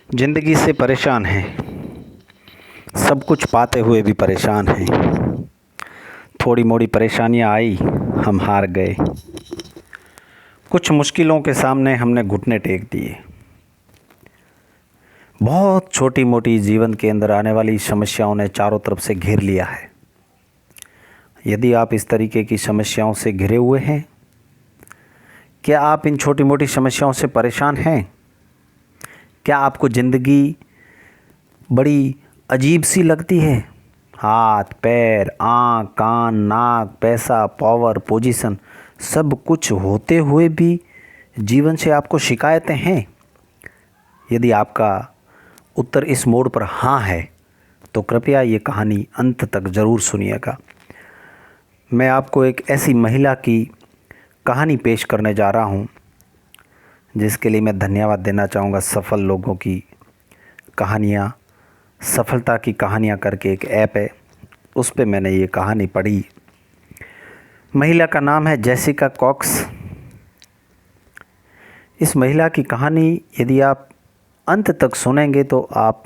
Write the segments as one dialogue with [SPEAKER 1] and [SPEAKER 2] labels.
[SPEAKER 1] ज़िंदगी से परेशान हैं, सब कुछ पाते हुए भी परेशान हैं। थोड़ी मोड़ी परेशानियां आई, हम हार गए। कुछ मुश्किलों के सामने हमने घुटने टेक दिए। बहुत छोटी मोटी जीवन के अंदर आने वाली समस्याओं ने चारों तरफ से घेर लिया है। यदि आप इस तरीके की समस्याओं से घिरे हुए हैं, क्या आप इन छोटी मोटी समस्याओं से परेशान हैं? क्या आपको ज़िंदगी बड़ी अजीब सी लगती है? हाथ, पैर, आँख, कान, नाक, पैसा, पावर, पोजीशन सब कुछ होते हुए भी जीवन से आपको शिकायतें हैं? यदि आपका उत्तर इस मोड़ पर हाँ है, तो कृपया ये कहानी अंत तक ज़रूर सुनिएगा। मैं आपको एक ऐसी महिला की कहानी पेश करने जा रहा हूँ, जिसके लिए मैं धन्यवाद देना चाहूँगा। सफल लोगों की कहानियाँ, सफलता की कहानियाँ करके एक ऐप है, उस पे मैंने ये कहानी पढ़ी। महिला का नाम है जेसिका कॉक्स। इस महिला की कहानी यदि आप अंत तक सुनेंगे तो आप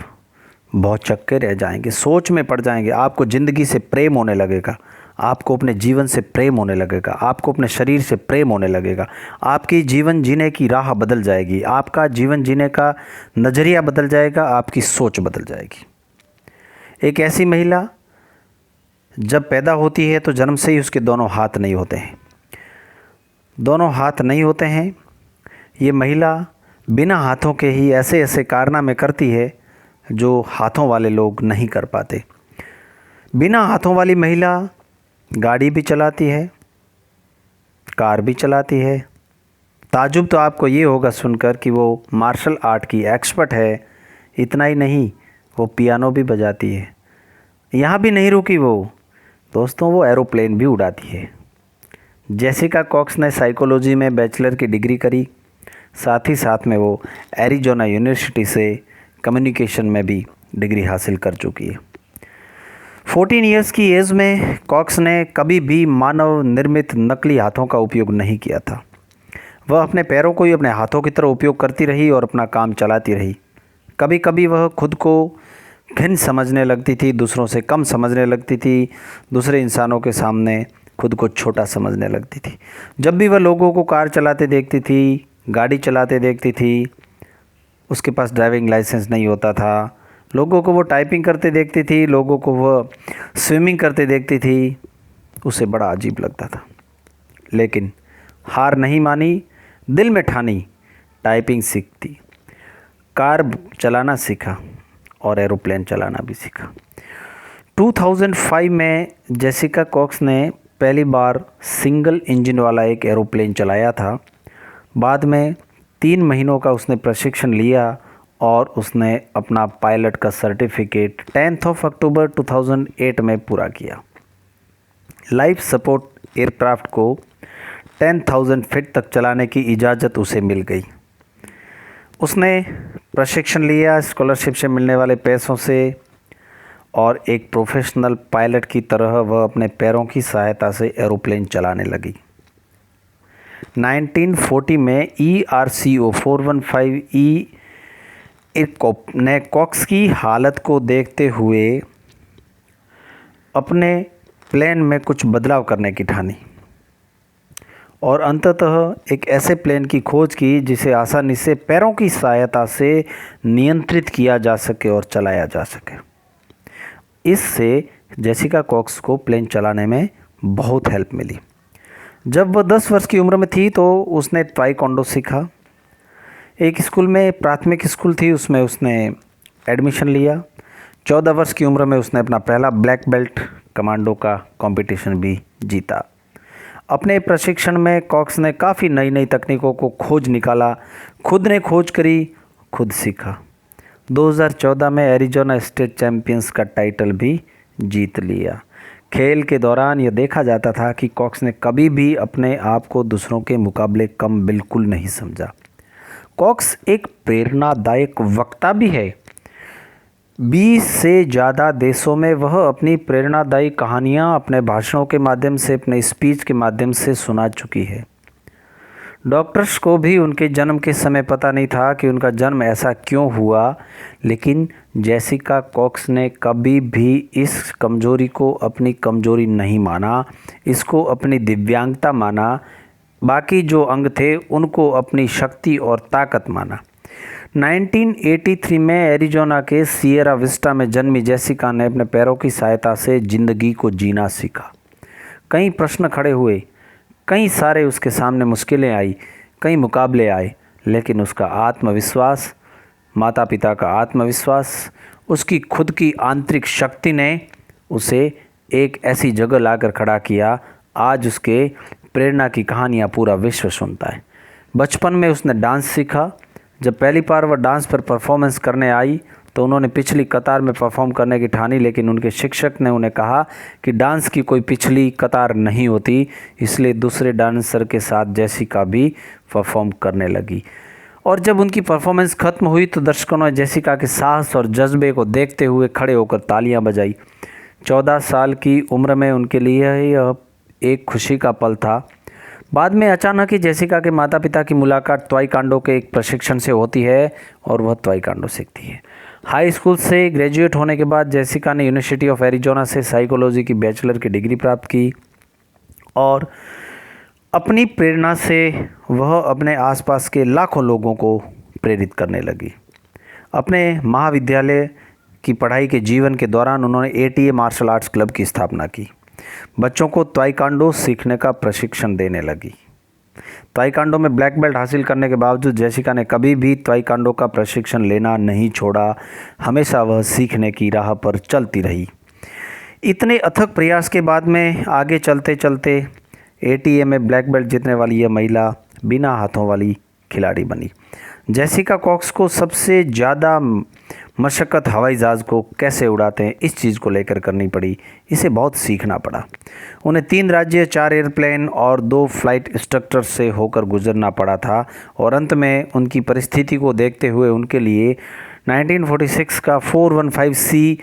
[SPEAKER 1] बहुत चक्के रह जाएंगे, सोच में पड़ जाएंगे। आपको ज़िंदगी से प्रेम होने लगेगा, आपको अपने जीवन से प्रेम होने लगेगा, आपको अपने शरीर से प्रेम होने लगेगा। आपकी जीवन जीने की राह बदल जाएगी, आपका जीवन जीने का नज़रिया बदल जाएगा, आपकी सोच बदल जाएगी। एक ऐसी महिला जब पैदा होती है तो जन्म से ही उसके दोनों हाथ नहीं होते हैं। दोनों हाथ नहीं होते हैं। ये महिला बिना हाथों के ही ऐसे ऐसे कारनामे करती है जो हाथों वाले लोग नहीं कर पाते। बिना हाथों वाली महिला गाड़ी भी चलाती है, कार भी चलाती है। ताजुब तो आपको ये होगा सुनकर कि वो मार्शल आर्ट की एक्सपर्ट है। इतना ही नहीं, वो पियानो भी बजाती है। यहाँ भी नहीं रुकी वो दोस्तों, वो एरोप्लेन भी उड़ाती है। जेसिका कॉक्स ने साइकोलॉजी में बैचलर की डिग्री करी, साथ ही साथ में वो एरिज़ोना यूनिवर्सिटी से कम्युनिकेशन में भी डिग्री हासिल कर चुकी है। 14 इयर्स की एज में कॉक्स ने कभी भी मानव निर्मित नकली हाथों का उपयोग नहीं किया था। वह अपने पैरों को ही अपने हाथों की तरह उपयोग करती रही और अपना काम चलाती रही। कभी कभी वह खुद को भिन्न समझने लगती थी, दूसरों से कम समझने लगती थी, दूसरे इंसानों के सामने खुद को छोटा समझने लगती थी। जब भी वह लोगों को कार चलाते देखती थी, गाड़ी चलाते देखती थी, उसके पास ड्राइविंग लाइसेंस नहीं होता था, लोगों को वो टाइपिंग करते देखती थी, लोगों को वह स्विमिंग करते देखती थी, उसे बड़ा अजीब लगता था। लेकिन हार नहीं मानी, दिल में ठानी, टाइपिंग सीखती, कार चलाना सीखा और एरोप्लेन चलाना भी सीखा। 2005 में जेसिका कॉक्स ने पहली बार सिंगल इंजन वाला एक एरोप्लेन चलाया था। बाद में 3 महीनों का उसने प्रशिक्षण लिया और उसने अपना पायलट का सर्टिफिकेट 10 अक्टूबर 2008 में पूरा किया। लाइफ सपोर्ट एयरक्राफ्ट को 10,000 फीट तक चलाने की इजाज़त उसे मिल गई। उसने प्रशिक्षण लिया स्कॉलरशिप से मिलने वाले पैसों से, और एक प्रोफेशनल पायलट की तरह वह अपने पैरों की सहायता से एरोप्लेन चलाने लगी। 1940 में ERCO 415E ने कॉक्स की हालत को देखते हुए अपने प्लेन में कुछ बदलाव करने की ठानी और अंततः एक ऐसे प्लेन की खोज की जिसे आसानी से पैरों की सहायता से नियंत्रित किया जा सके और चलाया जा सके। इससे जेसिका कॉक्स को प्लेन चलाने में बहुत हेल्प मिली। जब वह 10 वर्ष की उम्र में थी तो उसने ताइक्वांडो सीखा। एक स्कूल में, प्राथमिक स्कूल थी, उसमें उसने एडमिशन लिया। 14 वर्ष की उम्र में उसने अपना पहला ब्लैक बेल्ट कमांडो का कंपटीशन भी जीता। अपने प्रशिक्षण में कॉक्स ने काफ़ी नई नई तकनीकों को खोज निकाला, खुद ने खोज करी, खुद सीखा। 2014 में एरिज़ोना स्टेट चैम्पियंस का टाइटल भी जीत लिया। खेल के दौरान यह देखा जाता था कि कॉक्स ने कभी भी अपने आप को दूसरों के मुकाबले कम बिल्कुल नहीं समझा। कॉक्स एक प्रेरणादायक वक्ता भी है। 20 से ज़्यादा देशों में वह अपनी प्रेरणादायी कहानियाँ अपने भाषणों के माध्यम से, अपने स्पीच के माध्यम से सुना चुकी है। डॉक्टर्स को भी उनके जन्म के समय पता नहीं था कि उनका जन्म ऐसा क्यों हुआ, लेकिन जेसिका कॉक्स ने कभी भी इस कमज़ोरी को अपनी कमज़ोरी नहीं माना, इसको अपनी दिव्यांगता माना, बाकी जो अंग थे उनको अपनी शक्ति और ताकत माना। 1983 में एरिज़ोना के सिएरा विस्टा में जन्मी जेसिका ने अपने पैरों की सहायता से ज़िंदगी को जीना सीखा। कई प्रश्न खड़े हुए, कई सारे उसके सामने मुश्किलें आई, कई मुकाबले आए, लेकिन उसका आत्मविश्वास, माता पिता का आत्मविश्वास, उसकी खुद की आंतरिक शक्ति ने उसे एक ऐसी जगह लाकर खड़ा किया। आज उसके प्रेरणा की कहानियाँ पूरा विश्व सुनता है। बचपन में उसने डांस सीखा। जब पहली बार वह डांस पर परफॉर्मेंस करने आई तो उन्होंने पिछली कतार में परफॉर्म करने की ठानी, लेकिन उनके शिक्षक ने उन्हें कहा कि डांस की कोई पिछली कतार नहीं होती, इसलिए दूसरे डांसर के साथ जेसिका भी परफॉर्म करने लगी। और जब उनकी परफॉर्मेंस ख़त्म हुई तो दर्शकों ने जेसिका के साहस और जज्बे को देखते हुए खड़े होकर तालियां बजाई। 14 साल की उम्र में उनके लिए यह एक खुशी का पल था। बाद में अचानक ही जेसिका के माता पिता की मुलाकात ताइक्वांडो के एक प्रशिक्षण से होती है और वह ताइक्वांडो सीखती है। हाई स्कूल से ग्रेजुएट होने के बाद जेसिका ने यूनिवर्सिटी ऑफ एरिज़ोना से साइकोलॉजी की बैचलर की डिग्री प्राप्त की और अपनी प्रेरणा से वह अपने आसपास के लाखों लोगों को प्रेरित करने लगी। अपने महाविद्यालय की पढ़ाई के जीवन के दौरान उन्होंने ATA मार्शल आर्ट्स क्लब की स्थापना की। बच्चों को ताइक्वांडो सीखने का प्रशिक्षण देने लगी। ताइक्वांडो में ब्लैक बेल्ट हासिल करने के बावजूद जेसिका ने कभी भी ताइक्वांडो का प्रशिक्षण लेना नहीं छोड़ा। हमेशा वह सीखने की राह पर चलती रही। इतने अथक प्रयास के बाद में आगे चलते चलते ATA में ब्लैक बेल्ट जीतने वाली यह महिला बिना हाथों वाली खिलाड़ी बनी। जेसिका कॉक्स को सबसे ज़्यादा मशक्क़त हवाई जहाज़ को कैसे उड़ाते हैं इस चीज़ को लेकर करनी पड़ी। इसे बहुत सीखना पड़ा। उन्हें 3 राज्य, 4 एयरप्लेन और 2 फ्लाइट इंस्ट्रक्टर से होकर गुजरना पड़ा था और अंत में उनकी परिस्थिति को देखते हुए उनके लिए 1946 का 415C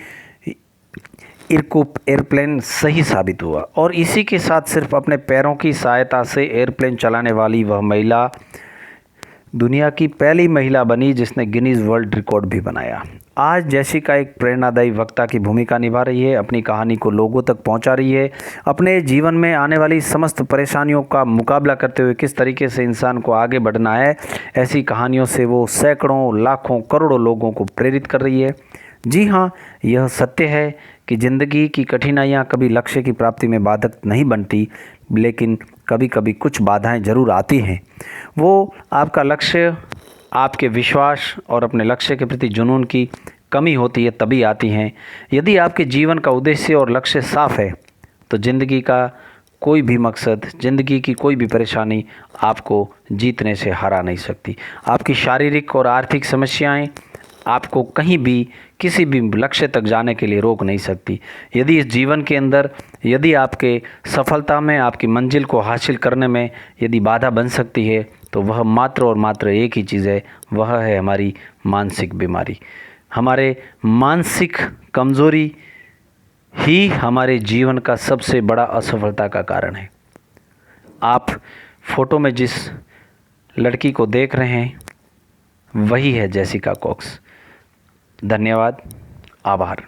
[SPEAKER 1] इरकुप एयरप्लेन सही साबित हुआ और इसी के साथ सिर्फ अपने पैरों की सहायता से एयरप्लेन चलाने वाली वह महिला दुनिया की पहली महिला बनी जिसने गिनीज वर्ल्ड रिकॉर्ड भी बनाया। आज जेसिका एक प्रेरणादायी वक्ता की भूमिका निभा रही है, अपनी कहानी को लोगों तक पहुंचा रही है। अपने जीवन में आने वाली समस्त परेशानियों का मुकाबला करते हुए किस तरीके से इंसान को आगे बढ़ना है, ऐसी कहानियों से वो सैकड़ों, लाखों, करोड़ों लोगों को प्रेरित कर रही है। जी हाँ, यह सत्य है कि ज़िंदगी की कठिनाइयाँ कभी लक्ष्य की प्राप्ति में बाधक नहीं बनती, लेकिन कभी कभी कुछ बाधाएं ज़रूर आती हैं। वो आपका लक्ष्य, आपके विश्वास और अपने लक्ष्य के प्रति जुनून की कमी होती है तभी आती हैं। यदि आपके जीवन का उद्देश्य और लक्ष्य साफ है तो ज़िंदगी का कोई भी मकसद, ज़िंदगी की कोई भी परेशानी आपको जीतने से हरा नहीं सकती। आपकी शारीरिक और आर्थिक समस्याएं आपको कहीं भी किसी भी लक्ष्य तक जाने के लिए रोक नहीं सकती। यदि इस जीवन के अंदर, यदि आपके सफलता में, आपकी मंजिल को हासिल करने में यदि बाधा बन सकती है तो वह मात्र और मात्र एक ही चीज़ है, वह है हमारी मानसिक बीमारी। हमारे मानसिक कमज़ोरी ही हमारे जीवन का सबसे बड़ा असफलता का कारण है। आप फोटो में जिस लड़की को देख रहे हैं वही है जेसिका कॉक्स। धन्यवाद, आभार।